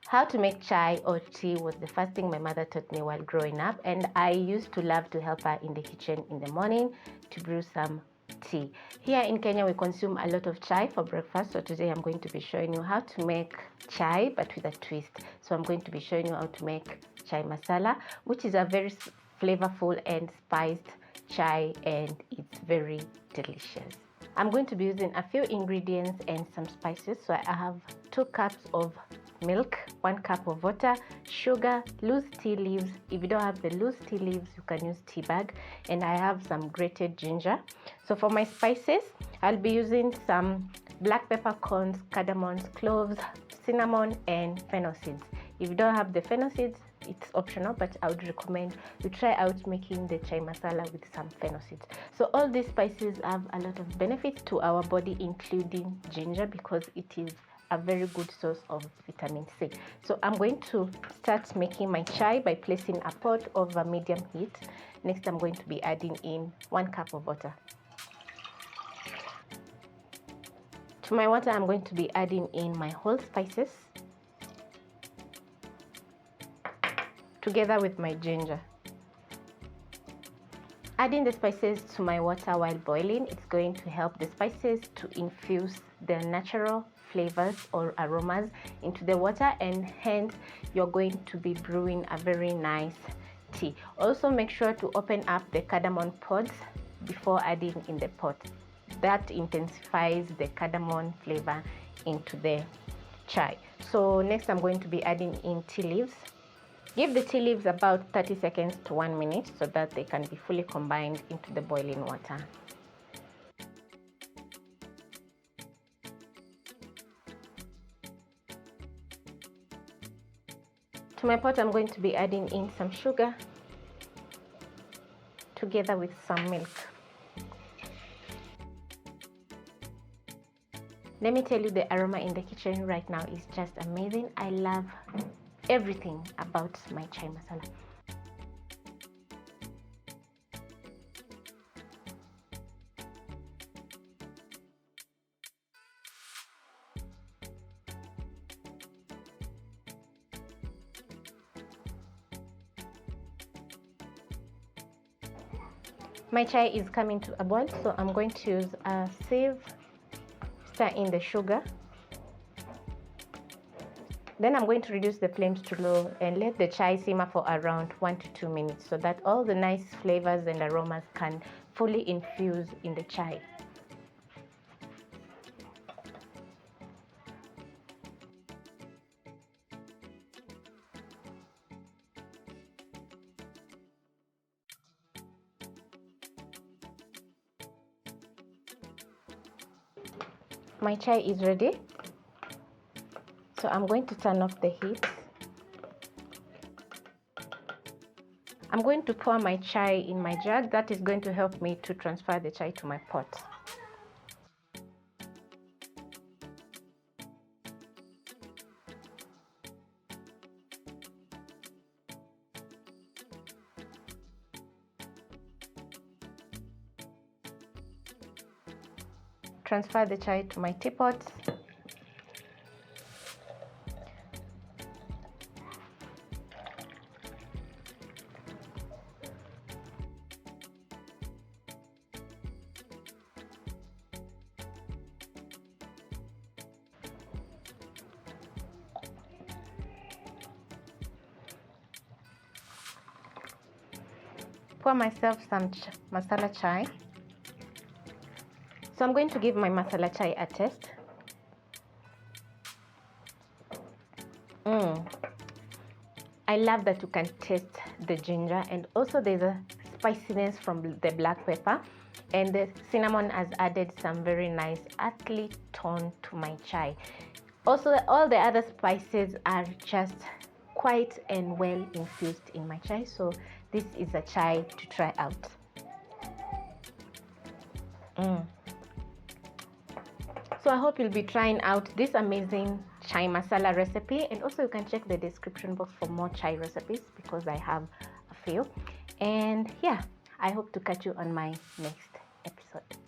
How to make chai or tea was the first thing my mother taught me while growing up, and I used to love to help her in the kitchen in the morning to brew some tea. Here in Kenya, we consume a lot of chai for breakfast, so today I'm going to be showing you how to make chai but with a twist. So I'm going to be showing you how to make chai masala, which is a very flavorful and spiced chai, and it's very delicious. I'm going to be using a few ingredients and some spices. So I have 2 cups of milk, 1 cup of water, sugar, loose tea leaves. If you don't have the loose tea leaves, you can use tea bag, and I have some grated ginger. So for my spices, I'll be using some black peppercorns, cardamoms, cloves, cinnamon, and fennel seeds. If you don't have the fennel seeds, it's optional, but I would recommend you try out making the chai masala with some fennel seeds. So all these spices have a lot of benefits to our body, including ginger, because it is a very good source of vitamin C. So I'm going to start making my chai by placing a pot over medium heat. Next, I'm going to be adding in 1 cup of water. To my water, I'm going to be adding in my whole spices together with my ginger. Adding the spices to my water while boiling, it's going to help the spices to infuse their natural flavors or aromas into the water, and hence you're going to be brewing a very nice tea. Also, make sure to open up the cardamom pods before adding in the pot. That intensifies the cardamom flavor into the chai. So next, I'm going to be adding in tea leaves. Give the tea leaves about 30 seconds to 1 minute so that they can be fully combined into the boiling water. To my pot, I'm going to be adding in some sugar together with some milk. Let me tell you, the aroma in the kitchen right now is just amazing. I love everything about my chai masala. My chai is coming to a boil, so I'm going to use a sieve, stir in the sugar. Then I'm going to reduce the flames to low and let the chai simmer for around 1 to 2 minutes so that all the nice flavors and aromas can fully infuse in the chai. My chai is ready, so I'm going to turn off the heat. I'm going to pour my chai in my jug. That is going to help me to transfer the chai to my pot. Transfer the chai to my teapot. Pour myself some masala chai. So I'm going to give my masala chai a taste. I love that you can taste the ginger, and also there's a spiciness from the black pepper, and the cinnamon has added some very nice earthly tone to my chai. Also, all the other spices are just quite and well infused in my chai, so this is a chai to try out. So I hope you'll be trying out this amazing chai masala recipe, and also you can check the description box for more chai recipes because I have a few. And yeah, I hope to catch you on my next episode.